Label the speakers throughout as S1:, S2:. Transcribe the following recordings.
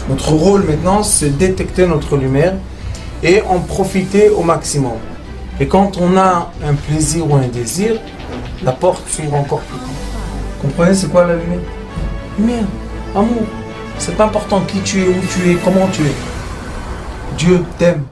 S1: Notre rôle maintenant, c'est détecter notre lumière et en profiter au maximum. Et quand on a un plaisir ou un désir, la porte s'ouvre encore plus grand. Comprenez, c'est quoi la lumière? Lumière, amour. C'est pas important qui tu es, où tu es, comment tu es. Dieu t'aime.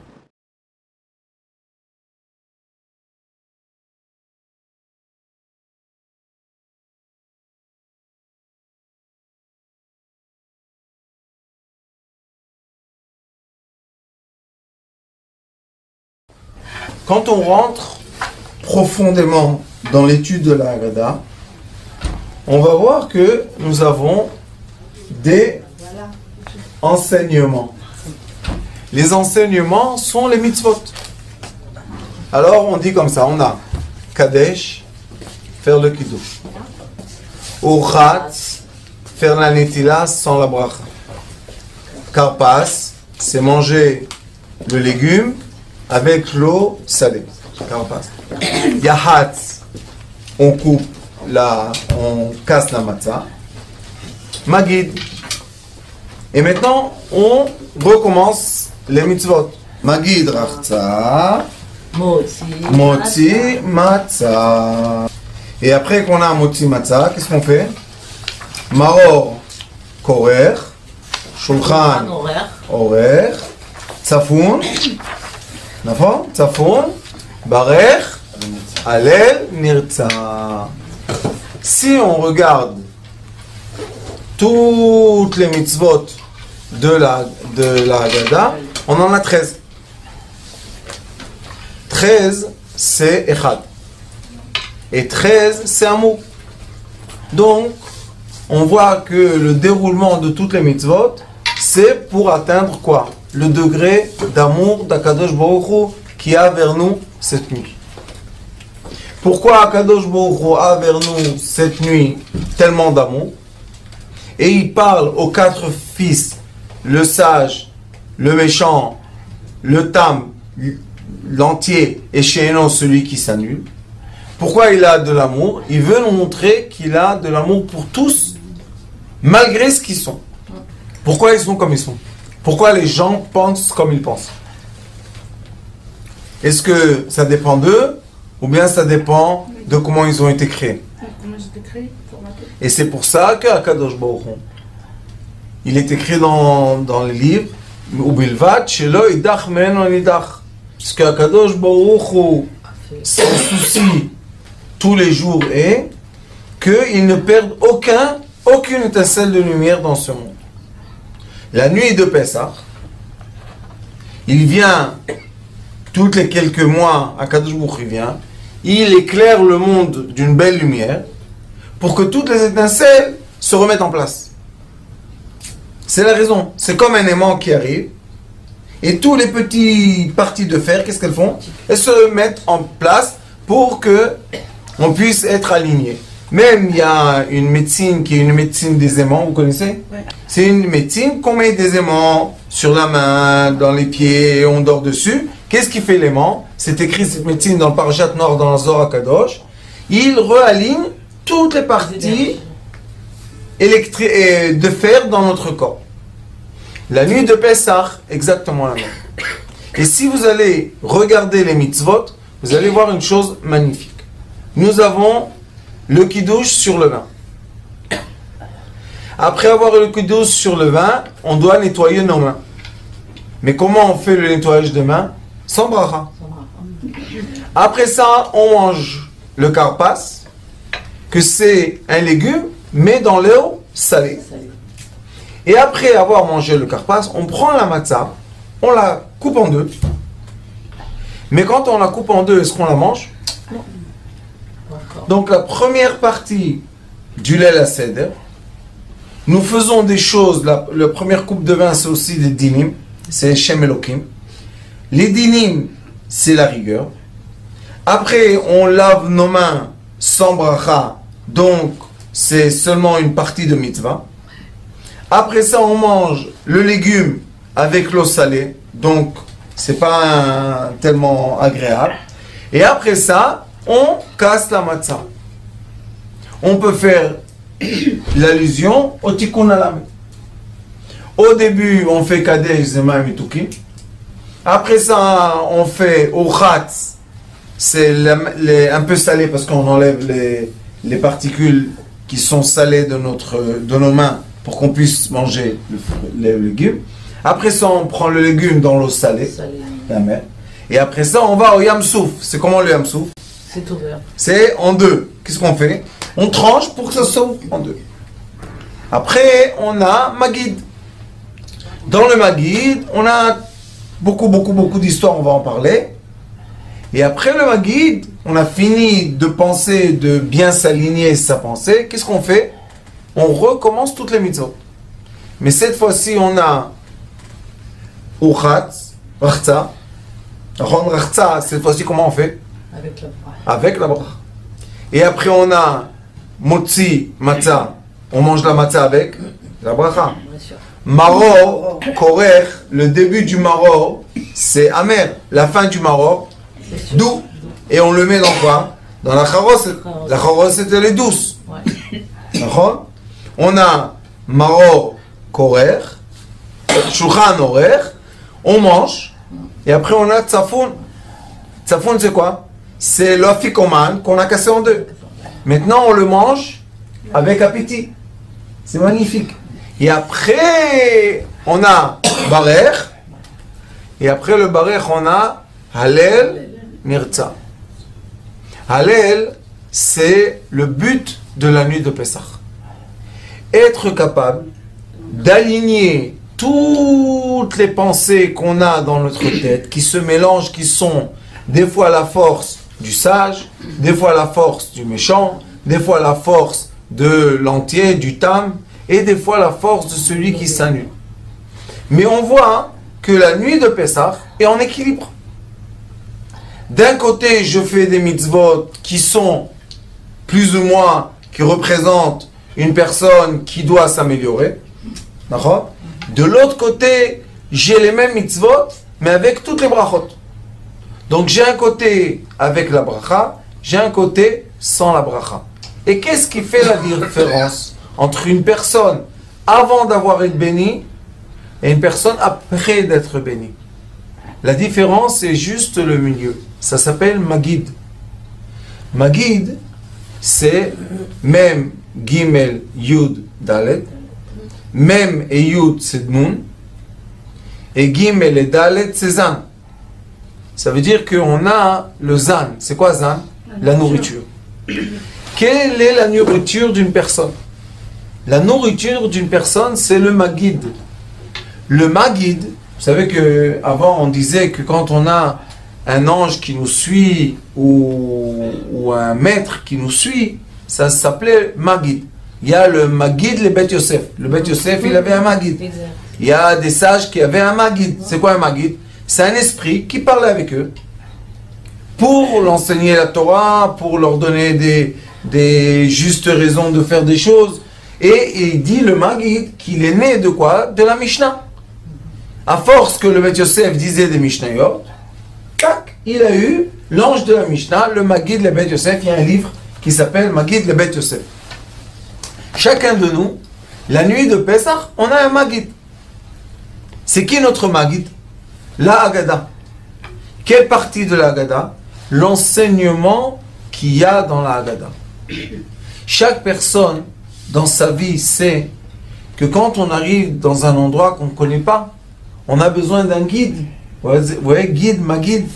S1: Quand on rentre profondément dans l'étude de la Haggadah, on va voir que nous avons des enseignements. Les enseignements sont les mitzvot. Alors on dit comme ça, on a Kadesh, faire le kiddush. Urchat, faire la netila sans la bracha. Karpas, c'est manger le légume avec l'eau salée. Karpas. Yahat, on coupe on casse la matzah. Magid. Et maintenant, on recommence les mitzvot. Magid rachza. Motzi matzah. Et après qu'on a motzi matzah, qu'est-ce qu'on fait? Maror korer. Shulchan orer. Tzafoun. D'accord? Tzafoun. Barech. Alel nirtza. Si on regarde toutes les mitzvot de la Haggadah, on en a 13. 13, c'est Echad. Et 13, c'est Amour. Donc, on voit que le déroulement de toutes les mitzvot, c'est pour atteindre quoi? Le degré d'amour d'Akadosh Baruch Hu qui a vers nous cette nuit. Pourquoi Akadosh Baruch Hu a vers nous cette nuit tellement d'amour? Et il parle aux 4 fils, le sage, le méchant, le tam, l'entier, et Sheino, celui qui s'annule. Pourquoi il a de l'amour? Il veut nous montrer qu'il a de l'amour pour tous, malgré ce qu'ils sont. Pourquoi ils sont comme ils sont? Pourquoi les gens pensent comme ils pensent? Est-ce que ça dépend d'eux? Ou bien ça dépend de comment ils ont été créés. Et c'est pour ça que Akadosh Baruch Hu, il est écrit dans les livres, parce que Akadosh Baruch Hu, son souci tous les jours est qu'il ne perde aucune étincelle de lumière dans ce monde. La nuit de Pessah, il vient toutes les quelques mois, Akadosh Baruch Hu vient, il éclaire le monde d'une belle lumière pour que toutes les étincelles se remettent en place. C'est la raison. C'est comme un aimant qui arrive et tous les petits parties de fer, qu'est-ce qu'elles font? Elles se mettent en place pour que on puisse être aligné. Même il y a une médecine qui est une médecine des aimants, vous connaissez? Ouais. C'est une médecine qu'on met des aimants sur la main, dans les pieds, et on dort dessus. Qu'est-ce qui fait l'aimant? C'est écrit cette médecine dans le Parashat Nord, dans la Zohar Kadosh. Il réaligne toutes les parties de fer dans notre corps. La nuit de Pessah, exactement la même. Et si vous allez regarder les mitzvot, vous allez voir une chose magnifique. Nous avons le kiddush sur le vin. Après avoir le kiddush sur le vin, on doit nettoyer nos mains. Mais comment on fait le nettoyage des mains? Sans bracha. Après ça, on mange le karpas, que c'est un légume, mais dans l'eau salée. Et après avoir mangé le karpas, on prend la matzah, on la coupe en deux. Mais quand on la coupe en deux, est-ce qu'on la mange? Non. Donc la première partie du lait à seder, nous faisons des choses. La première coupe de vin, c'est aussi des dinim, c'est Shem Elokim. Les dinim, c'est la rigueur. Après, on lave nos mains sans bracha, donc c'est seulement une partie de mitzvah. Après ça, on mange le légume avec l'eau salée, donc c'est pas tellement agréable. Et après ça, on casse la matzah. On peut faire l'allusion au tikkun olam. Au début, on fait Kadesh, Zema et Mitukim. Après ça, on fait Ochatz, c'est un peu salé parce qu'on enlève les particules qui sont salées de nos mains pour qu'on puisse manger les légumes. Après ça, on prend le légume dans l'eau salée, la mer. Et après ça, on va au Yamsouf. C'est comment le Yamsouf?
S2: C'est ouvert.
S1: C'est en deux. Qu'est-ce qu'on fait? On tranche pour que ça s'ouvre en deux. Après, on a Magid. Dans le Magid, on a beaucoup d'histoires, on va en parler. Et après le Magid, on a fini de penser, de bien s'aligner sa pensée. Qu'est-ce qu'on fait? On recommence toutes les mitzvot. Mais cette fois-ci, on a Uchatz, Rachza. Rachza, cette fois-ci, comment on fait?
S2: Avec la bracha.
S1: Avec la bracha. Et après, on a Motzi, Matzah. On mange la matzah avec la bracha. Maror, Korer, le début du maror, c'est amer. La fin du maror, doux. Et on le met dans quoi? Dans la charoset. La charoset, elle est douce. D'accord? On a maror, Korer, shulchan orer, on mange. Et après, on a tzafoun. Tzafoun, c'est quoi? C'est l'afikoman qu'on a cassé en deux. Maintenant, on le mange avec appétit. C'est magnifique. Et après, on a Barer. Et après le Barer, on a Hallel Nirtza. Hallel, c'est le but de la nuit de Pessah. Être capable d'aligner toutes les pensées qu'on a dans notre tête, qui se mélangent, qui sont des fois la force du sage, des fois la force du méchant, des fois la force de l'entier, du tam, et des fois la force de celui qui s'annule. Mais on voit que la nuit de Pessah est en équilibre. D'un côté, je fais des mitzvot qui sont plus ou moins, qui représentent une personne qui doit s'améliorer. D'accord? De l'autre côté, j'ai les mêmes mitzvot, mais avec toutes les brachot. Donc j'ai un côté avec la bracha, j'ai un côté sans la bracha. Et qu'est-ce qui fait la différence entre une personne avant d'avoir été bénie et une personne après d'être bénie? La différence est juste le milieu. Ça s'appelle Magid. Magid, c'est Mem, Gimel, Yud, Dalet. Mem et Yud, c'est Nun. Et Gimel et Dalet, c'est Zan. Ça veut dire qu'on a le Zan. C'est quoi Zan? La nourriture. Quelle est la nourriture d'une personne? La nourriture d'une personne, c'est le Magid. Le Magid, vous savez qu'avant on disait que quand on a un ange qui nous suit ou un maître qui nous suit, ça s'appelait Magid. Il y a le Magid, le Bet Yosef. Le Bet Yosef, il avait un Magid. Il y a des sages qui avaient un Magid. C'est quoi un Magid? C'est un esprit qui parlait avec eux pour l'enseigner la Torah, pour leur donner des justes raisons de faire des choses. Et il dit le Magid qu'il est né de quoi? De la Mishnah. À force que le Bet Yosef disait des Mishnayot, tac, il a eu l'ange de la Mishnah, le Magid, le Bet Yosef. Il y a un livre qui s'appelle Magid, le Bet Yosef. Chacun de nous, la nuit de Pessah, on a un Magid. C'est qui notre Magid? La Haggadah. Quelle partie de la Haggadah? L'enseignement qu'il y a dans la Haggadah. Chaque personne dans sa vie sait que quand on arrive dans un endroit qu'on ne connaît pas, on a besoin d'un guide. Vous voyez, guide, Magid.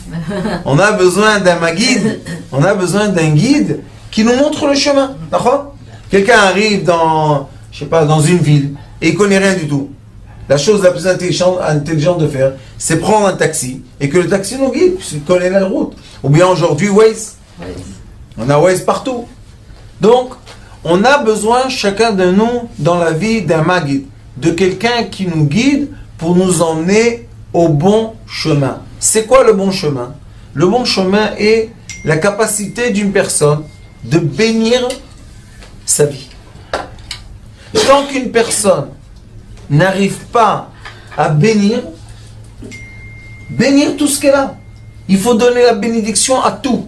S1: On a besoin d'un Magid. On a besoin d'un guide qui nous montre le chemin. D'accord? Quelqu'un arrive dans, je sais pas, dans une ville et il ne connaît rien du tout. La chose la plus intelligente de faire, c'est prendre un taxi et que le taxi nous guide, puisqu'il connaît la route. Ou bien aujourd'hui, Waze. On a Waze partout. Donc, on a besoin, chacun de nous, dans la vie, d'un Magid, de quelqu'un qui nous guide pour nous emmener au bon chemin. C'est quoi le bon chemin? Le bon chemin est la capacité d'une personne de bénir sa vie. Tant qu'une personne n'arrive pas à bénir tout ce qu'elle a, il faut donner la bénédiction à tout.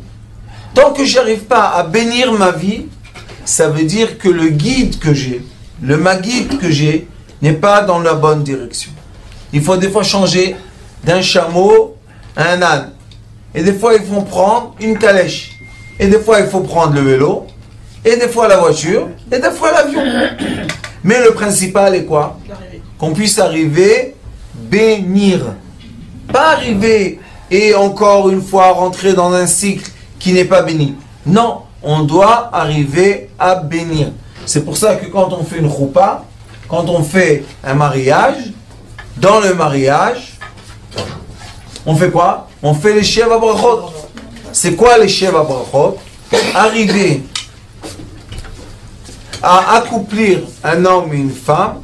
S1: Tant que je n'arrive pas à bénir ma vie, ça veut dire que le guide que j'ai, le Magid que j'ai, n'est pas dans la bonne direction. Il faut des fois changer d'un chameau à un âne. Et des fois, il faut prendre une calèche. Et des fois, il faut prendre le vélo. Et des fois, la voiture. Et des fois, l'avion. Mais le principal est quoi? Qu'on puisse arriver, bénir. Pas arriver et encore une fois rentrer dans un cycle qui n'est pas béni. Non, on doit arriver à bénir. C'est pour ça que quand on fait une choupa, quand on fait un mariage, dans le mariage, on fait quoi? On fait les Sheva Brachot. C'est quoi les Sheva Brachot? Arriver à accouplir un homme et une femme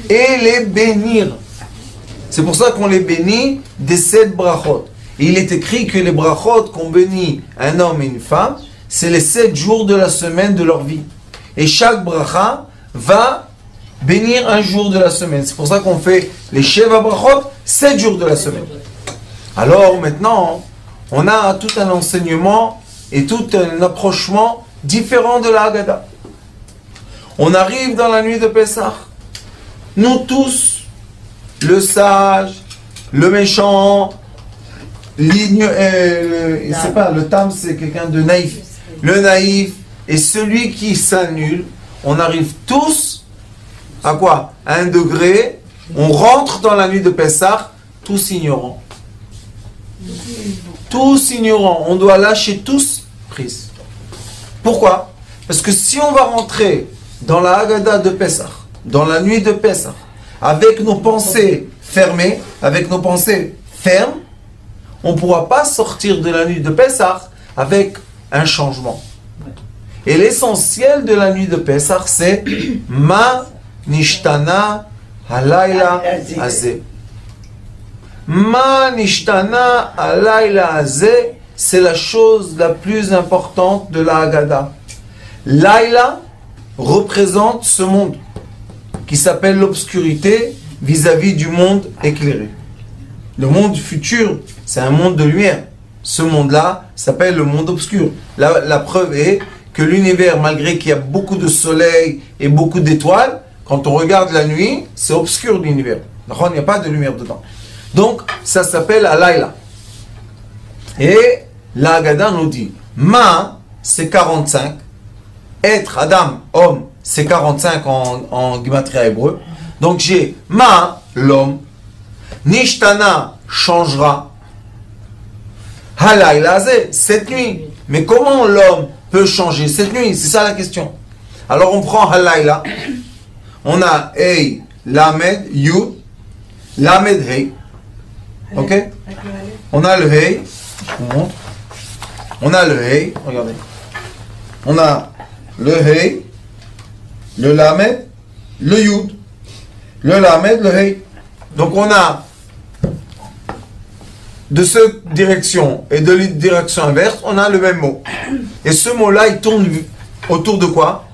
S1: et les bénir. C'est pour ça qu'on les bénit des 7 brachot. Et il est écrit que les brachot qu'on bénit un homme et une femme, c'est les 7 jours de la semaine de leur vie. Et chaque bracha va bénir un jour de la semaine. C'est pour ça qu'on fait les Sheva brachot 7 jours de la semaine. Alors maintenant, on a tout un enseignement et tout un approchement différent de la Haggadah. On arrive dans la nuit de Pessah. Nous tous, le sage, le méchant, c'est pas le tam, c'est quelqu'un de naïf. Le naïf et celui qui s'annule, on arrive tous à quoi? À un degré, on rentre dans la nuit de Pessah, tous ignorants. Tous ignorants, on doit lâcher tous prise. Pourquoi? Parce que si on va rentrer dans la Haggadah de Pessah, dans la nuit de Pessah, avec nos pensées fermées, avec nos pensées fermes, on ne pourra pas sortir de la nuit de Pessah avec un changement. Et l'essentiel de la nuit de Pessah, c'est Ma Nishtana Halayla Azeh. Ma Nishtana Halayla Azeh, c'est la chose la plus importante de la Haggadah. Laïla représente ce monde qui s'appelle l'obscurité vis-à-vis du monde éclairé. Le monde futur, c'est un monde de lumière. Ce monde-là s'appelle le monde obscur. La preuve est que l'univers, malgré qu'il y a beaucoup de soleil et beaucoup d'étoiles, quand on regarde la nuit, c'est obscur l'univers. Il n'y a pas de lumière dedans. Donc, ça s'appelle Alayla. Et la Haggadah nous dit, Ma, c'est 45. Être, Adam, homme, c'est 45 en gematria hébreu. Donc j'ai Ma, l'homme. Nishtana, changera. Halayla, cette nuit. Mais comment l'homme peut changer cette nuit? C'est ça la question. Alors on prend Halayla. On a Hey, Lamed, Yud, Lamed, Hey. Ok? On a le Hey. Je vous montre. On a le Hey. Regardez. On a le Hey, le Lamed, le Yud, le Lamed, le Hey. Donc on a de cette direction et de la direction inverse, on a le même mot. Et ce mot-là, il tourne autour de quoi?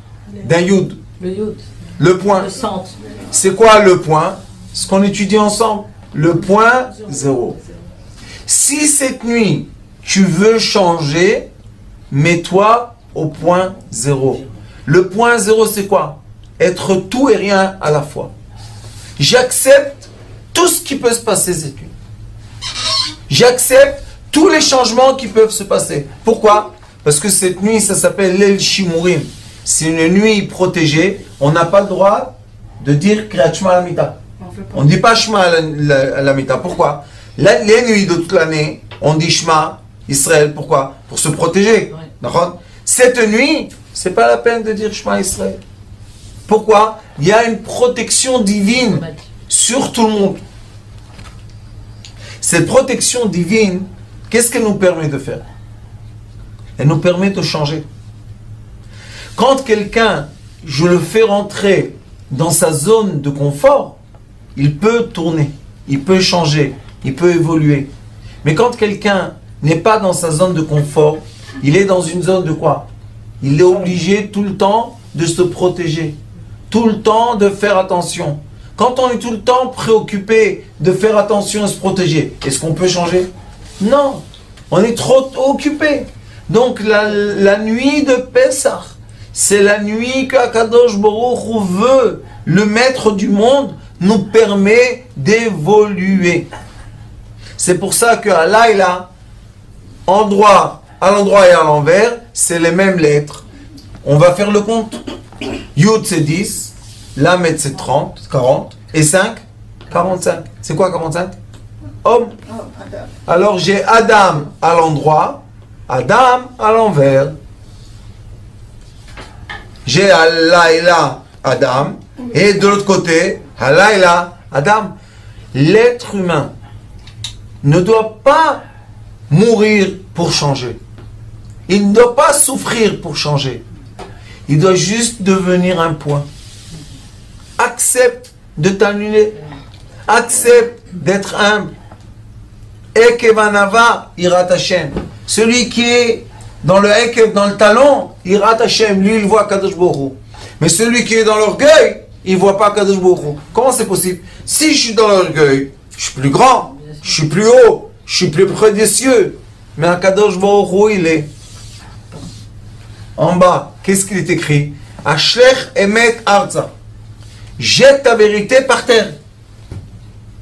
S1: D'un Yud.
S2: Le Yud.
S1: Le point.
S2: Le centre.
S1: C'est quoi le point? Ce qu'on étudie ensemble. Le point 0. Si cette nuit, tu veux changer, mets-toi au point 0. Le point 0, c'est quoi? Être tout et rien à la fois. J'accepte tout ce qui peut se passer cette nuit. J'accepte tous les changements qui peuvent se passer. Pourquoi? Parce que cette nuit, ça s'appelle l'El Shimurim. C'est une nuit protégée. On n'a pas le droit de dire Kriyat Shema à la Mita. On ne dit pas Shema à la Mita. Pourquoi? Les nuits de toute l'année, on dit Shema Israël. Pourquoi? Pour se protéger. D'accord? Cette nuit, c'est pas la peine de dire Shema Israël. Pourquoi? Il y a une protection divine sur tout le monde. Cette protection divine, qu'est-ce qu'elle nous permet de faire? Elle nous permet de changer. Quand quelqu'un, je le fais rentrer dans sa zone de confort, il peut tourner, il peut changer, il peut évoluer. Mais quand quelqu'un n'est pas dans sa zone de confort, il est dans une zone de quoi? Il est obligé tout le temps de se protéger, tout le temps de faire attention. Quand on est tout le temps préoccupé de faire attention et se protéger, est-ce qu'on peut changer? Non, on est trop occupé. Donc la nuit de Pessah, c'est la nuit qu'Akadosh Baruch Hu veut le maître du monde nous permet d'évoluer. C'est pour ça qu'à l'Aïla, à l'endroit et à l'envers, c'est les mêmes lettres. On va faire le compte. Yud c'est 10, Lamed c'est 30, 40, et 5, 45. C'est quoi 45? Homme. Alors j'ai Adam à l'endroit, Adam à l'envers. J'ai Halayla Adam, et de l'autre côté, Halayla Adam. L'être humain ne doit pas mourir pour changer. Il ne doit pas souffrir pour changer. Il doit juste devenir un point. Accepte de t'annuler. Accepte d'être humble. Ekevanava irat Hashem. Celui qui est dans le Ekev, dans le talon, irat Hashem, lui il voit Kadosh Baruch Hu. Mais celui qui est dans l'orgueil, il ne voit pas Kadosh Baruch Hu. Comment c'est possible? Si je suis dans l'orgueil, je suis plus grand, je suis plus haut, je suis plus près des cieux. Mais un Kadosh Baruch Hu, il est en bas. Qu'est-ce qu'il est écrit? Ashlech emet arza. Jette ta vérité par terre.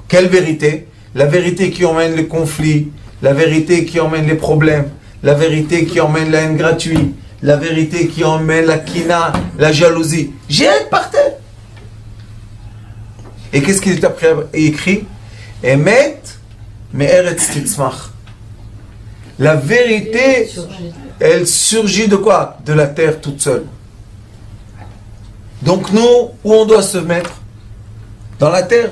S1: Quelle vérité? La vérité qui emmène les conflits, la vérité qui emmène les problèmes, la vérité qui emmène la haine gratuite, la vérité qui emmène la kina, la jalousie. Jette par terre. Et qu'est-ce qu'il est après écrit? Emet me'eretz titzmach. La vérité, elle surgit de quoi? De la terre toute seule. Donc nous, où on doit se mettre? Dans la terre.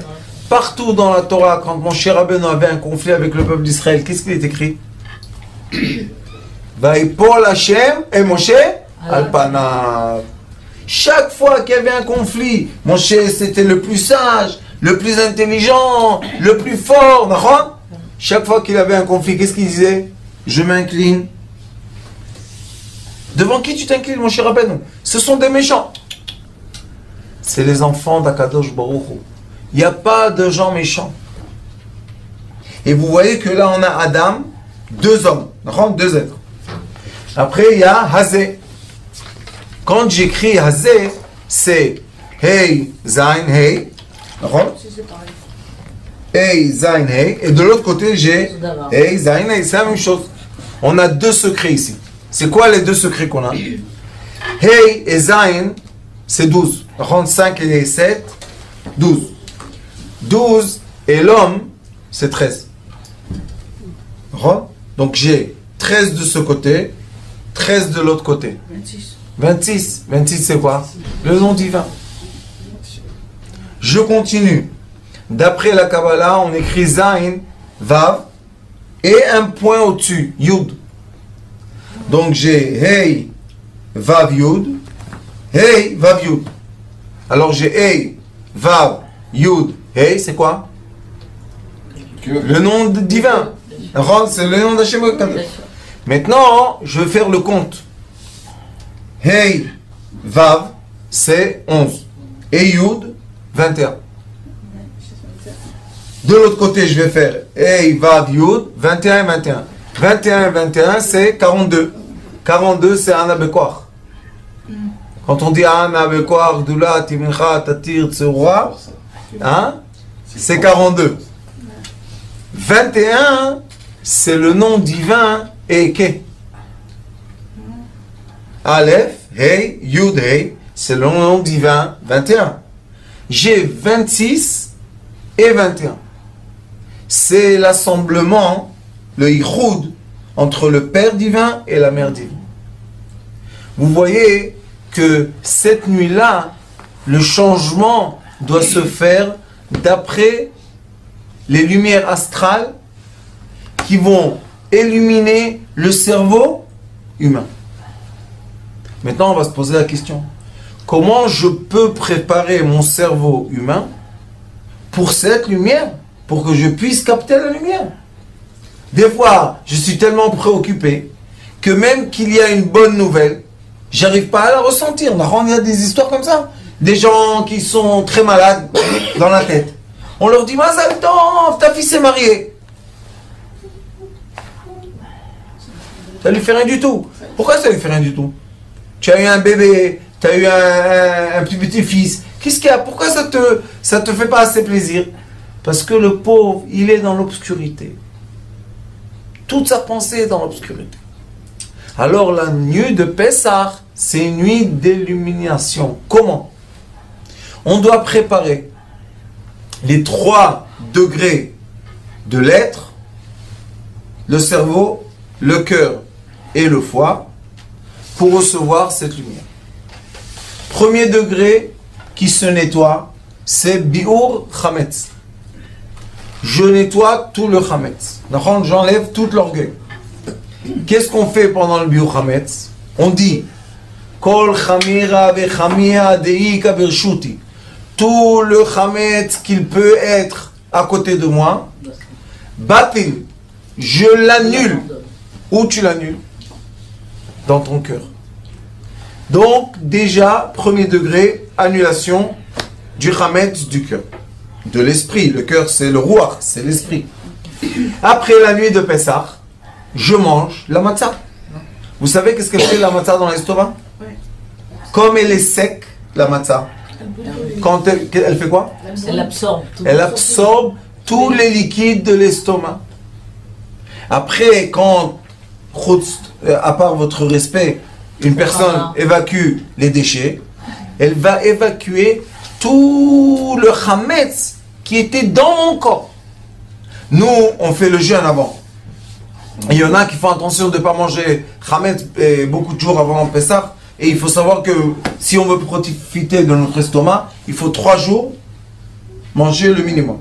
S1: Partout dans la Torah, quand Moshe Rabbeinu avait un conflit avec le peuple d'Israël, qu'est-ce qu'il est écrit? Vaipol Hashem et Moshe al panav. Chaque fois qu'il y avait un conflit, Moshe c'était le plus sage, le plus intelligent, le plus fort, d'accord? Chaque fois qu'il avait un conflit, qu'est-ce qu'il disait? Je m'incline. Devant qui tu t'inclines, mon cher Rabbeinu? Ce sont des méchants. C'est les enfants d'Akadosh Baruch Hu. Il n'y a pas de gens méchants. Et vous voyez que là, on a Adam, deux hommes, deux êtres. Après, il y a Hazé. Quand j'écris Hazé, c'est Hey, Zain, Hey. Hey, Zain, Hey. Et de l'autre côté, j'ai Hey, Zain, Hey. C'est la même chose. On a deux secrets ici. C'est quoi les deux secrets qu'on a? Hey et Zain, c'est 12. 5 et 7, 12. 12 et l'homme, c'est 13. Donc j'ai 13 de ce côté, 13 de l'autre côté. 26. 26 c'est quoi? Le nom divin. Je continue. D'après la Kabbalah, on écrit Zain, Vav, et un point au-dessus, Yud. Donc j'ai Hey, Vav, Yud. Hey, Vav, Yud. Alors j'ai Hey, Vav, Yud, Hey, c'est quoi? Le nom divin. C'est le nom d'Hachem. Maintenant, je vais faire le compte. Hey, Vav, c'est 11. Et Yud, 21. De l'autre côté, je vais faire Hey, Vav, Yud, 21 et 21. 21 et 21, c'est 42. 42, c'est un abekoir. Quand on dit un abekoir, Doula, Timincha, Tatir, Tseroua, hein, c'est 42. 21, c'est le nom divin Eke. Aleph, Hey, Yud, Hey, c'est le nom divin 21. J'ai 26 et 21. C'est l'assemblement, le Yichud, entre le Père divin et la Mère divine. Vous voyez que cette nuit-là, le changement doit se faire d'après les lumières astrales qui vont illuminer le cerveau humain. Maintenant, on va se poser la question. Comment je peux préparer mon cerveau humain pour cette lumière, pour que je puisse capter la lumière? Des fois, je suis tellement préoccupé que même qu'il y a une bonne nouvelle, j'arrive pas à la ressentir. Il y a des histoires comme ça. Des gens qui sont très malades dans la tête. On leur dit, Mazal Tov, ta fille s'est mariée. Ça lui fait rien du tout. Pourquoi ça lui fait rien du tout? Tu as eu un bébé, tu as eu un petit-fils, Qu'est-ce qu'il y a? Pourquoi ça te fait pas assez plaisir? Parce que le pauvre, il est dans l'obscurité. Toute sa pensée est dans l'obscurité. Alors la nuit de Pessah, c'est une nuit d'illumination. Comment? On doit préparer les 3 degrés de l'être, le cerveau, le cœur et le foie, pour recevoir cette lumière. Premier degré qui se nettoie, c'est Biur Chametz. Je nettoie tout le Chametz. J'enlève tout l'orgueil. Qu'est-ce qu'on fait pendant le Biur Chametz? On dit Kol Chamira vechamia deika bershuti. Tout le Chametz qu'il peut être à côté de moi, Batil, je l'annule. Où tu l'annules? Dans ton cœur. Donc, déjà, premier degré, annulation du Chametz du cœur. De l'esprit. Le cœur, c'est le Ruach, c'est l'esprit. Après la nuit de Pessah, je mange la matzah. Vous savez qu'est-ce qu'elle fait la matzah dans l'estomac? Comme elle est sec, la matzah, quand elle fait quoi? Elle absorbe tous les liquides de l'estomac. Après, quand, à part votre respect, une personne évacue les déchets, elle va évacuer tout le chametz qui était dans mon corps. Nous, on fait le jeûne avant. Il y en a qui font attention de ne pas manger chametz beaucoup de jours avant Pessah. Et il faut savoir que si on veut profiter de notre estomac, il faut 3 jours manger le minimum.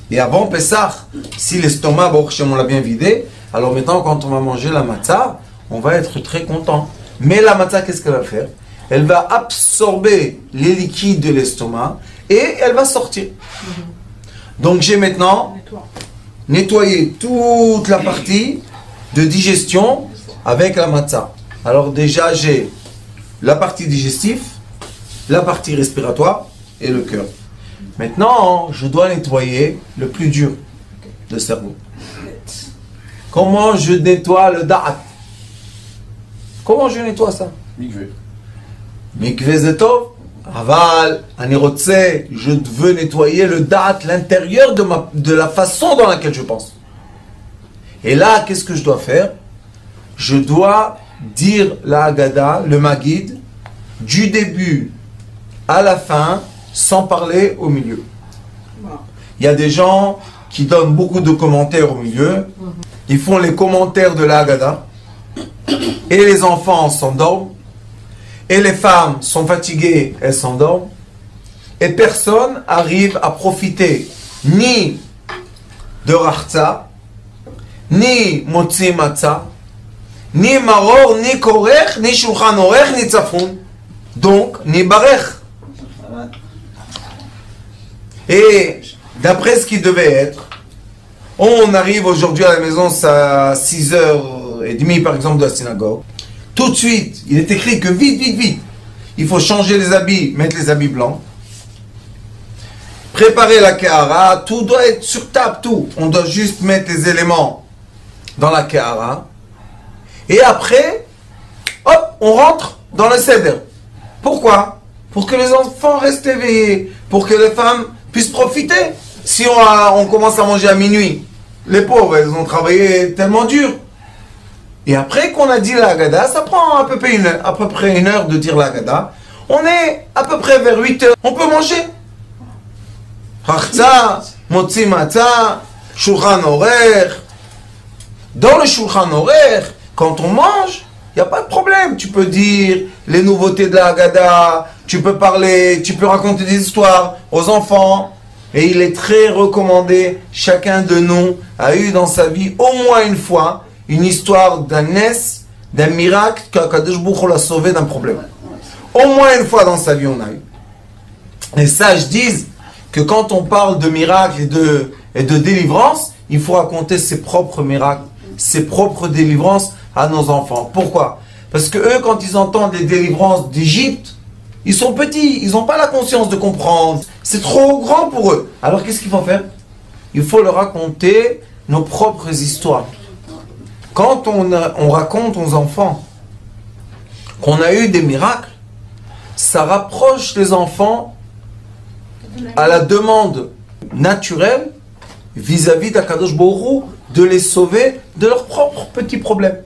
S1: Et avant Pessah, si l'estomac, bon, on l'a bien vidé, alors maintenant quand on va manger la matzah, on va être très content. Mais la matzah, qu'est-ce qu'elle va faire? Elle va absorber les liquides de l'estomac et elle va sortir. Donc j'ai maintenant nettoyé toute la partie de digestion avec la matzah. Alors déjà j'ai la partie digestive, la partie respiratoire et le cœur. Maintenant, je dois nettoyer le plus dur, le cerveau. Comment je nettoie le da'at? Comment je nettoie ça?
S2: Mikvé.
S1: Mikvé zetov. Aval, anirotse, je veux nettoyer le da'at, l'intérieur de la façon dans laquelle je pense. Et là, qu'est-ce que je dois faire? Je dois dire la Haggadah, le Maguid, du début à la fin, sans parler au milieu. Il y a des gens qui donnent beaucoup de commentaires au milieu. Ils font les commentaires de la Haggadah. Et les enfants s'endorment. Et les femmes sont fatiguées, elles s'endorment. Et personne arrive à profiter ni de Rachza, ni Motzi Matzah, ni Maror, ni Korech, ni Shulchan Orech, ni Tzafon. Donc, ni Barech. Et d'après ce qui devait être, on arrive aujourd'hui à la maison à 6h30 par exemple de la synagogue. Tout de suite, il est écrit que vite, il faut changer les habits, mettre les habits blancs, préparer la Kehara, tout doit être sur table, tout. On doit juste mettre les éléments dans la Kehara. Et après, hop, on rentre dans le Seder. Pourquoi? Pour que les enfants restent éveillés, pour que les femmes puissent profiter. Si on commence à manger à minuit, les pauvres, elles ont travaillé tellement dur. Et après qu'on a dit la Haggadah, ça prend à peu près une heure de dire la Haggadah. On est à peu près vers 8 heures. On peut manger. Rachza, Motzi Matzah, Shulchan Orech. Dans le Shulchan Orech, quand on mange, il n'y a pas de problème. Tu peux dire les nouveautés de la Haggadah, tu peux parler, tu peux raconter des histoires aux enfants. Et il est très recommandé, chacun de nous a eu dans sa vie au moins une fois une histoire d'un nes, d'un miracle qu'Akadosh Baruch Hu l'a sauvé d'un problème. Au moins une fois dans sa vie on a eu. Les sages disent que quand on parle de miracle et de délivrance, il faut raconter ses propres miracles, ses propres délivrances à nos enfants. Pourquoi? Parce que eux, quand ils entendent les délivrances d'Égypte, ils sont petits, ils n'ont pas la conscience de comprendre. C'est trop grand pour eux. Alors qu'est-ce qu'il faut faire? Il faut leur raconter nos propres histoires. Quand on raconte aux enfants qu'on a eu des miracles, ça rapproche les enfants à la demande naturelle vis-à-vis d'Akadosh Baruch Hu de les sauver de leurs propres petits problèmes.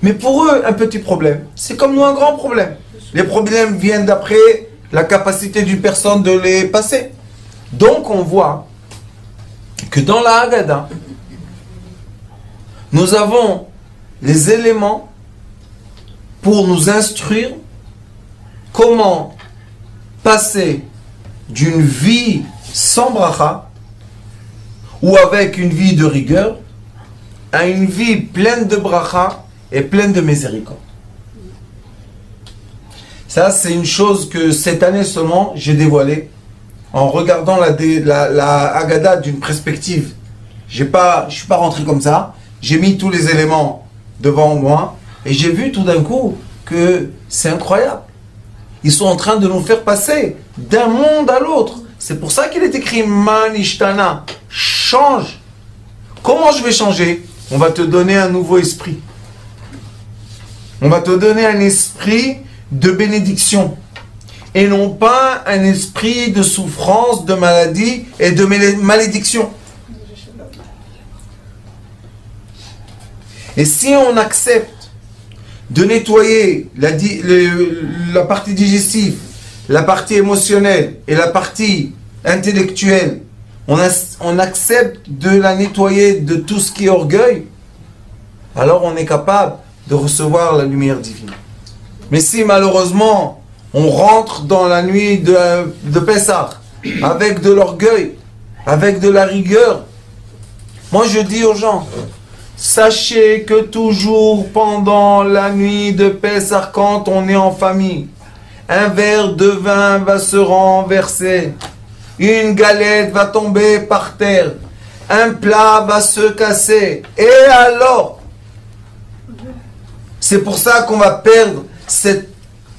S1: Mais pour eux, un petit problème, c'est comme nous un grand problème. Les problèmes viennent d'après la capacité d'une personne de les passer. Donc on voit que dans la Haggadah, nous avons les éléments pour nous instruire comment passer d'une vie sans bracha ou avec une vie de rigueur à une vie pleine de bracha et pleine de miséricorde. Ça, c'est une chose que cette année seulement j'ai dévoilée en regardant la Haggadah d'une perspective. Je ne suis pas rentré comme ça. J'ai mis tous les éléments devant moi et j'ai vu tout d'un coup que c'est incroyable. Ils sont en train de nous faire passer d'un monde à l'autre. C'est pour ça qu'il est écrit Manishtana. Change. Comment je vais changer? On va te donner un nouveau esprit. On va te donner un esprit de bénédiction. Et non pas un esprit de souffrance, de maladie et de malédiction. Et si on accepte de nettoyer la partie digestive, la partie émotionnelle et la partie intellectuelle, on accepte de la nettoyer de tout ce qui est orgueil, alors on est capable de recevoir la lumière divine. Mais si malheureusement on rentre dans la nuit de Pessah avec de l'orgueil, avec de la rigueur, moi je dis aux gens, sachez que toujours pendant la nuit de Pessah, quand on est en famille, un verre de vin va se renverser, une galette va tomber par terre, un plat va se casser, et alors, c'est pour ça qu'on va perdre cette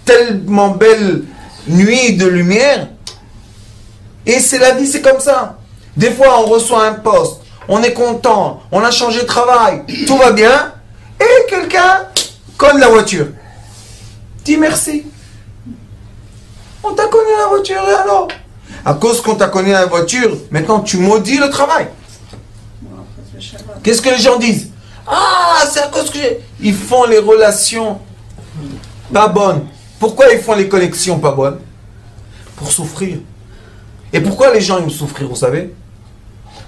S1: tellement belle nuit de lumière. Et c'est la vie, c'est comme ça. Des fois, on reçoit un poste, on est content, on a changé de travail, tout va bien, et quelqu'un cogne la voiture. Dis merci. On t'a cogné la voiture, et alors? À cause qu'on t'a cogné la voiture, maintenant tu maudis le travail. Qu'est-ce que les gens disent? Ah, c'est à cause que ils font les relations pas bonnes. Pourquoi ils font les connexions pas bonnes? Pour souffrir. Et pourquoi les gens aiment souffrir, vous savez?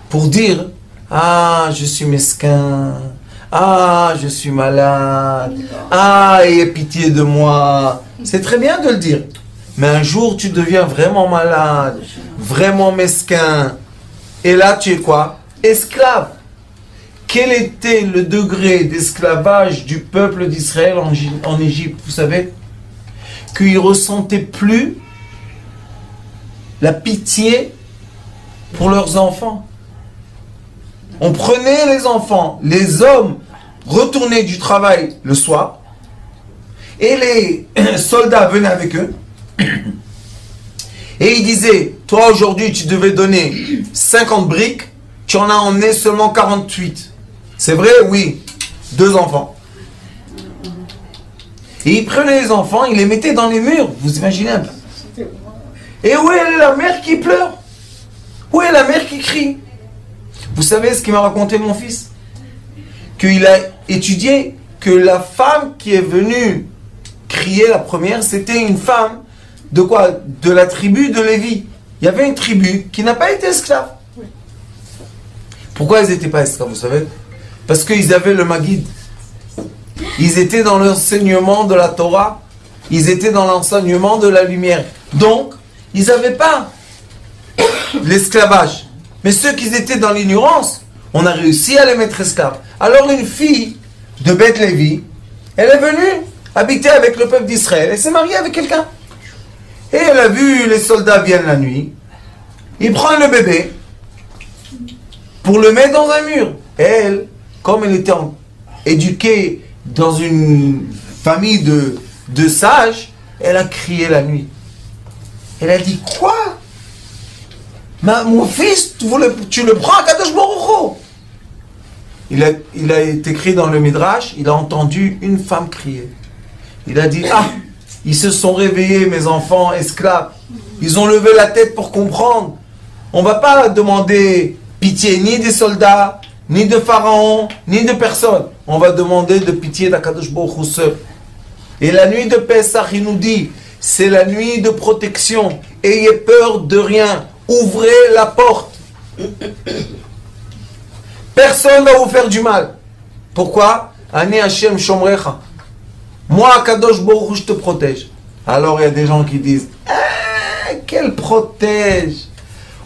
S1: Pour dire, ah, je suis mesquin, ah, je suis malade, ah, ayez pitié de moi. C'est très bien de le dire. Mais un jour, tu deviens vraiment malade, vraiment mesquin. Et là, tu es quoi? Esclave. Quel était le degré d'esclavage du peuple d'Israël en Égypte? Vous savez qu'ils ne ressentaient plus la pitié pour leurs enfants. On prenait les enfants, les hommes retournaient du travail le soir, et les soldats venaient avec eux, et ils disaient, toi aujourd'hui tu devais donner 50 briques, tu en as emmené seulement 48. C'est vrai? Oui. 2 enfants. Et ils prenaient les enfants, ils les mettaient dans les murs. Vous imaginez un peu? Et où est la mère qui pleure? Où est la mère qui crie? Vous savez ce qu'il m'a raconté mon fils? Qu'il a étudié que la femme qui est venue crier la première, c'était une femme de quoi? De la tribu de Lévi. Il y avait une tribu qui n'a pas été esclave. Pourquoi ils n'étaient pas esclaves, vous savez? Parce qu'ils avaient le Maguid. Ils étaient dans l'enseignement de la Torah. Ils étaient dans l'enseignement de la lumière. Donc, ils n'avaient pas l'esclavage. Mais ceux qui étaient dans l'ignorance, on a réussi à les mettre esclaves. Alors une fille de Beth Lévi, elle est venue habiter avec le peuple d'Israël. Elle s'est mariée avec quelqu'un. Et elle a vu les soldats viennent la nuit. Ils prennent le bébé pour le mettre dans un mur. Et elle, comme elle était éduquée dans une famille de sages, elle a crié la nuit. Elle a dit, quoi? Mon fils, tu le prends à Kadosh Baruch Hu. Il a été écrit dans le Midrash, il a entendu une femme crier. Il a dit, ah, Ils se sont réveillés, mes enfants, esclaves. Ils ont levé la tête pour comprendre. On ne va pas demander pitié ni des soldats, ni de Pharaon, ni de personne. On va demander de pitié d'Akadosh Baruch Hu seul. Et la nuit de Pessah, il nous dit, c'est la nuit de protection. Ayez peur de rien. Ouvrez la porte. Personne ne va vous faire du mal. Pourquoi? Ani Hashem Shomrecha. Moi, Akadosh Baruch Hu, je te protège. Alors il y a des gens qui disent, quel protège?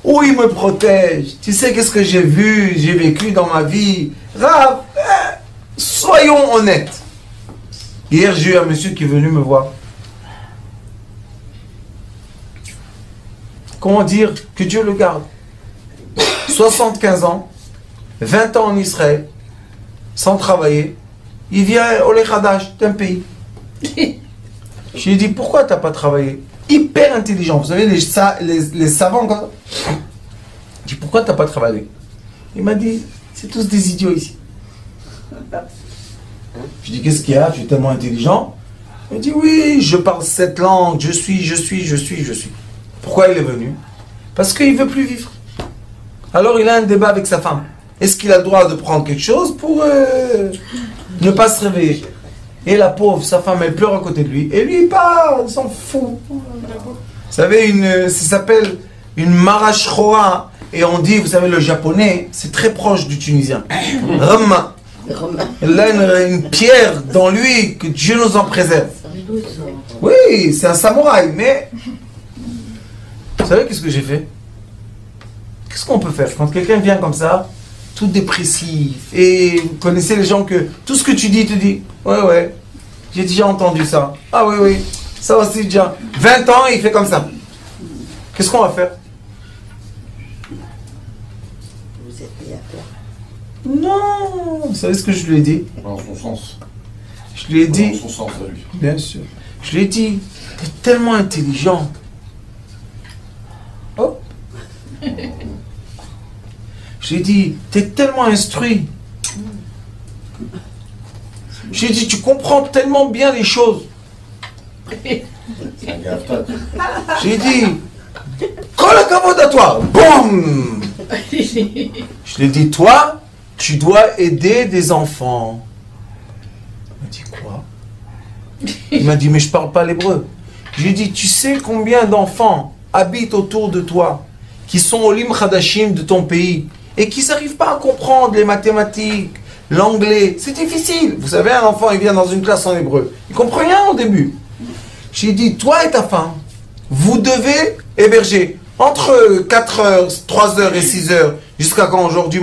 S1: Où il me protège? Tu sais qu'est-ce que j'ai vu, j'ai vécu dans ma vie? Rav, soyons honnêtes. Hier, j'ai eu un monsieur qui est venu me voir. Comment dire? Que Dieu le garde. 75 ans, 20 ans en Israël, sans travailler. Il vient au Lechadash d'un pays. Je lui ai dit, pourquoi tu n'as pas travaillé? Hyper intelligent. Vous savez, les savants, comme ça. Je lui ai dit, pourquoi tu n'as pas travaillé? Il m'a dit, c'est tous des idiots ici. Je lui ai dit, qu'est-ce qu'il y a? Tu es tellement intelligent. Il m'a dit, oui, je parle cette langue, je suis. Pourquoi il est venu? Parce qu'il ne veut plus vivre. Alors il a un débat avec sa femme. Est-ce qu'il a le droit de prendre quelque chose pour ne pas se réveiller? Et la pauvre, sa femme, elle pleure à côté de lui. Et lui, il parle, il s'en fout. Vous savez, ça s'appelle une marachroa. Et on dit, vous savez, le japonais, c'est très proche du tunisien. Rama. Il a une pierre dans lui, que Dieu nous en préserve. Oui, c'est un samouraï, mais... Vous savez qu'est-ce que j'ai fait? Qu'est-ce qu'on peut faire quand quelqu'un vient comme ça, tout dépressif, et vous connaissez les gens que tout ce que tu dis, il te dit, ouais, j'ai déjà entendu ça. Ah oui, ça aussi déjà. 20 ans, il fait comme ça. Qu'est-ce qu'on va faire?
S2: Vous êtes mis à peur.
S1: Non, vous savez ce que je lui ai dit?
S3: Dans son sens.
S1: Je lui ai dit,
S3: dans son sens à lui.
S1: bien sûr, je lui ai dit, t'es tellement intelligent. Hop. J'ai dit, t'es tellement instruit. J'ai dit, tu comprends tellement bien les choses.
S3: C'est un gaffe-tête.
S1: J'ai dit, quand la cavote à toi, boum. Je lui ai dit, toi, tu dois aider des enfants. Il m'a dit, quoi? Il m'a dit, mais je parle pas l'hébreu. J'ai dit, tu sais combien d'enfants habitent autour de toi, qui sont au Lim Khadashim de ton pays, et qui n'arrivent pas à comprendre les mathématiques, l'anglais, c'est difficile. Vous savez, un enfant, il vient dans une classe en hébreu, il ne comprend rien au début. J'ai dit, toi et ta femme, vous devez héberger entre 4 heures, 3 heures et 6 heures, jusqu'à quand aujourd'hui,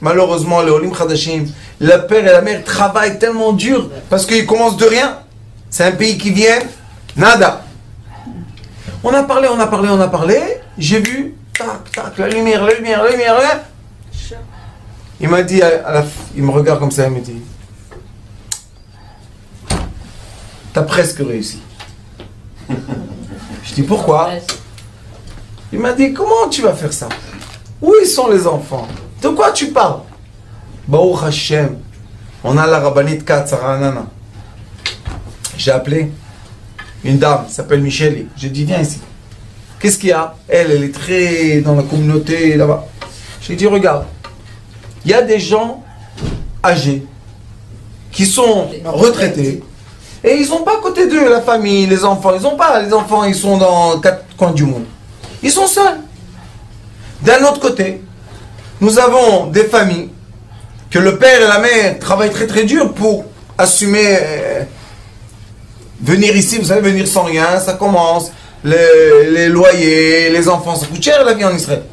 S1: malheureusement, le Olim Khadashim, le père et la mère travaillent tellement dur, parce qu'ils commencent de rien. C'est un pays qui vient, nada. On a parlé, j'ai vu, tac, la lumière. Il m'a dit, il me regarde comme ça, il me dit, t'as presque réussi. Je dis, pourquoi? Il m'a dit, comment tu vas faire ça? Où ils sont les enfants? De quoi tu parles? Baruch Hashem, on a la rabbinite Katzara Anana. J'ai appelé une dame, s'appelle Michel. J'ai dit, viens ici. Qu'est-ce qu'il y a? Elle est très dans la communauté là-bas. J'ai dit, regarde, il y a des gens âgés qui sont retraités et ils n'ont pas à côté d'eux la famille, les enfants. Ils n'ont pas, les enfants, ils sont dans 4 coins du monde. Ils sont seuls. D'un autre côté, nous avons des familles que le père et la mère travaillent très très dur pour assumer... venir ici, vous savez, venir sans rien, ça commence, les loyers, les enfants, ça coûte cher la vie en Israël.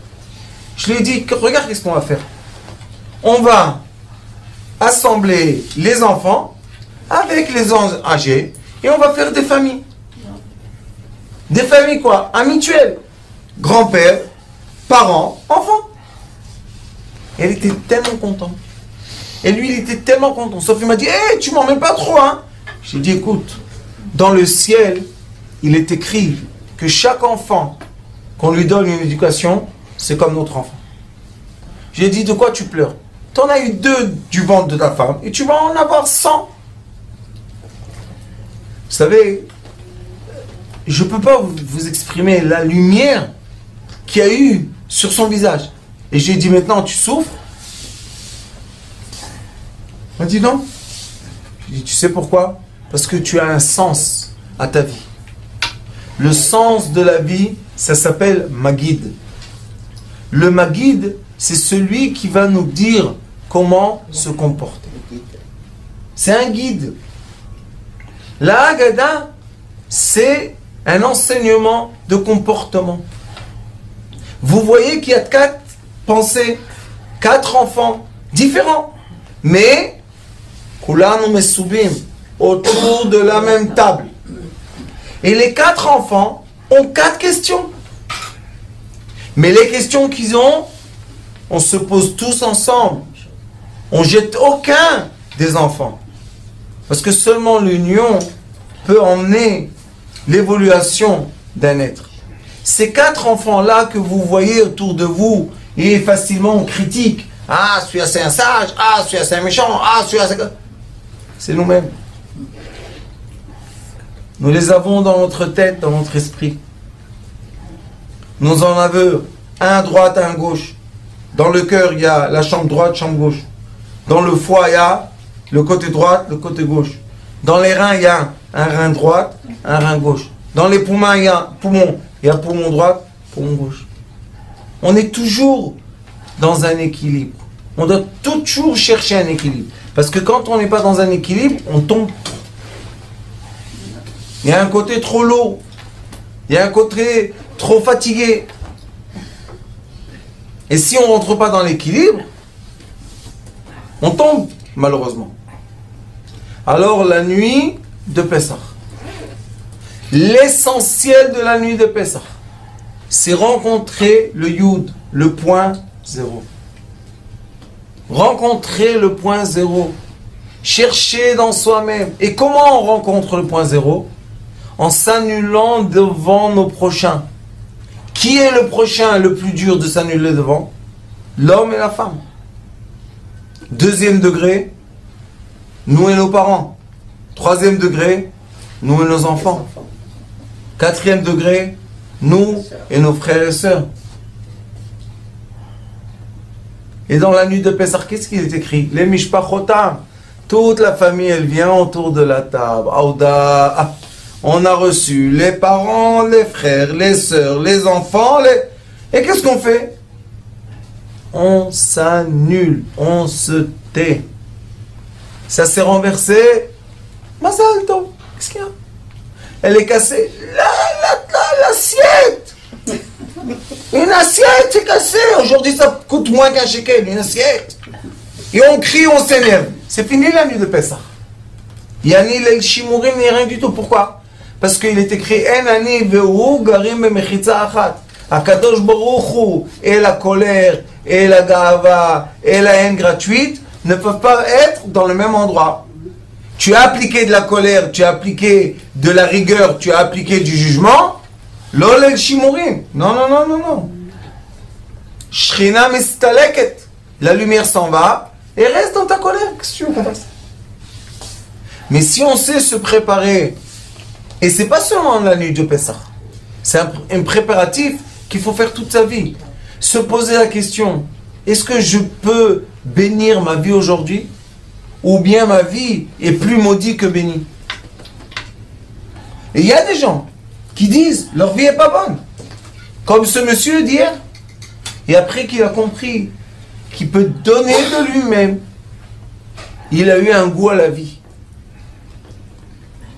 S1: Je lui ai dit, regarde qu'est-ce qu'on va faire. On va assembler les enfants avec les gens âgés et on va faire des familles. Des familles quoi? Un mutuel. Grand-père, parents, enfants. Elle était tellement contente. Et lui, il était tellement content. Sauf il m'a dit, hey, tu m'emmènes pas trop, hein. J'ai dit, écoute, dans le ciel, il est écrit que chaque enfant qu'on lui donne une éducation, c'est comme notre enfant. J'ai dit, de quoi tu pleures? Tu en as eu 2 du ventre de ta femme et tu vas en avoir 100. Vous savez, je ne peux pas vous exprimer la lumière qu'il y a eu sur son visage. Et j'ai dit, maintenant, tu souffres? On dit non. Je dis, tu sais pourquoi? Parce que tu as un sens à ta vie. Le sens de la vie, ça s'appelle Maguide. Le Maguide, c'est celui qui va nous dire comment se comporter. C'est un guide. La Haggadah, c'est un enseignement de comportement. Vous voyez qu'il y a 4 pensées, 4 enfants différents, mais Kulanu Mesubim, autour de la même table. Et les 4 enfants ont 4 questions. Mais les questions qu'ils ont, on se pose tous ensemble. On jette aucun des enfants. Parce que seulement l'union peut emmener l'évolution d'un être. Ces 4 enfants-là que vous voyez autour de vous, et facilement on critique. Ah, celui-là c'est un sage, ah, celui-là c'est un méchant, ah, celui-là c'est... C'est nous-mêmes. Nous les avons dans notre tête, dans notre esprit. Nous en avons un à droite, un à gauche. Dans le cœur, il y a la chambre droite, chambre gauche. Dans le foie, il y a le côté droit, le côté gauche. Dans les reins, il y a un rein droit, un rein gauche. Dans les poumons, il y a poumon droit, poumon gauche. On est toujours dans un équilibre. On doit toujours chercher un équilibre. Parce que quand on n'est pas dans un équilibre, on tombe. Il y a un côté trop lourd. Il y a un côté trop fatigué. Et si on ne rentre pas dans l'équilibre, on tombe, malheureusement. Alors, la nuit de Pessah. L'essentiel de la nuit de Pessah, c'est rencontrer le Yud, le point zéro. Rencontrer le point zéro. Chercher dans soi-même. Et comment on rencontre le point zéro? En s'annulant devant nos prochains. Qui est le prochain le plus dur de s'annuler devant? L'homme et la femme. 2e degré, nous et nos parents. 3e degré, nous et nos enfants. 4e degré, nous et nos frères et sœurs. Et dans la nuit de Pessah, qu'est-ce qu'il est écrit? Les Mishpachotam. Toute la famille, elle vient autour de la table. Aouda. On a reçu les parents, les frères, les sœurs, les enfants. Et qu'est-ce qu'on fait? On s'annule, on se tait. Ça s'est renversé. Mazal tov. Qu'est-ce qu'il y a? Elle est cassée. L'assiette. Une assiette est cassée. Aujourd'hui, ça coûte moins qu'un shekel. Une assiette. Et on crie, on s'énerve. C'est fini la nuit de Pessah. Il y a ni les shimourim, ni rien du tout. Pourquoi? Parce qu'il est écrit En ani ve'hu garim b'mechitza achat. Akadosh Baruch Hu et la colère, et la gava, et la haine gratuite ne peuvent pas être dans le même endroit. Tu as appliqué de la colère, tu as appliqué de la rigueur, tu as appliqué du jugement. L'olel shimourim. Non, non, non, non, non. Shrina mistaleket. La lumière s'en va et reste dans ta colère. Qu'est-ce que tu veux qu'on fasse? Mais si on sait se préparer, et c'est pas seulement la nuit de Pessah, c'est un préparatif qu'il faut faire toute sa vie. Se poser la question, est-ce que je peux bénir ma vie aujourd'hui? Ou bien ma vie est plus maudite que bénie? Et il y a des gens qui disent, leur vie est pas bonne. Comme ce monsieur d'hier. Et après qu'il a compris qu'il peut donner de lui-même, il a eu un goût à la vie.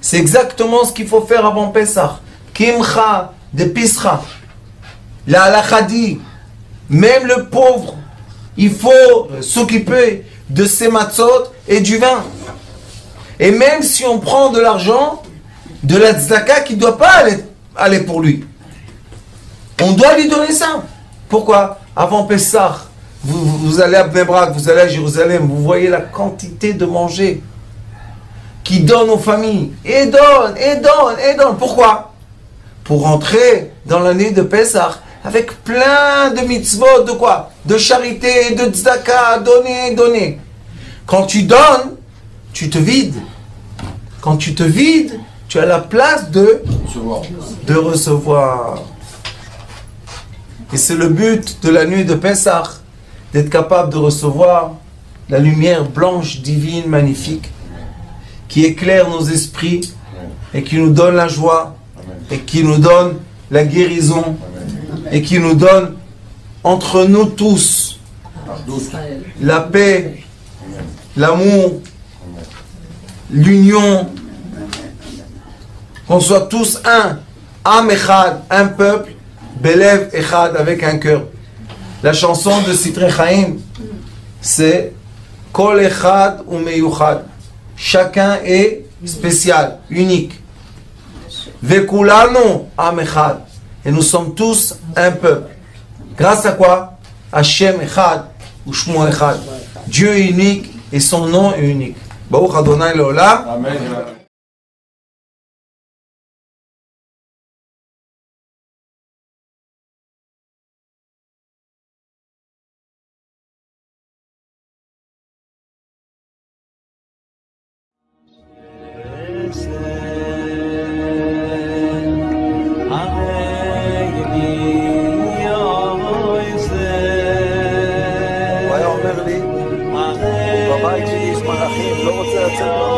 S1: C'est exactement ce qu'il faut faire avant Pessah. Kimcha de Pisra. La halakha dit, même le pauvre, il faut s'occuper de ses matzot et du vin. Et même si on prend de l'argent, de la tzedaka qui ne doit pas aller pour lui, on doit lui donner ça. Pourquoi? Avant Pessah, vous allez à Bnei Brak, vous allez à Jérusalem, vous voyez la quantité de manger qui donne aux familles. Et donne, et donne, et donne. Pourquoi? Pour rentrer dans l'année de Pessah avec plein de mitzvot, de quoi? De charité, de tzedaka, donner, donner. Quand tu donnes, tu te vides. Quand tu te vides, Tu as la place de recevoir. Et c'est le but de la nuit de Pessah, d'être capable de recevoir la lumière blanche, divine, magnifique, qui éclaire nos esprits et qui nous donne la joie et qui nous donne la guérison et qui nous donne entre nous tous la paix, l'amour, l'union, qu'on soit tous un, Am Echad, un peuple, Belev Echad, avec un cœur. La chanson de Sitrei Chaim, c'est Kol Echad ou Meyuchad. Chacun est spécial, unique. Vekulanu Am Echad. Et nous sommes tous un peuple. Grâce à quoi? Hashem Echad ou Shmo Echad. Dieu est unique et son nom est unique. Baruch Adonai Leolam.
S3: Amen.
S1: הוא היה אומר לי, בבית שלי יש מלאכים, לא רוצה לצאת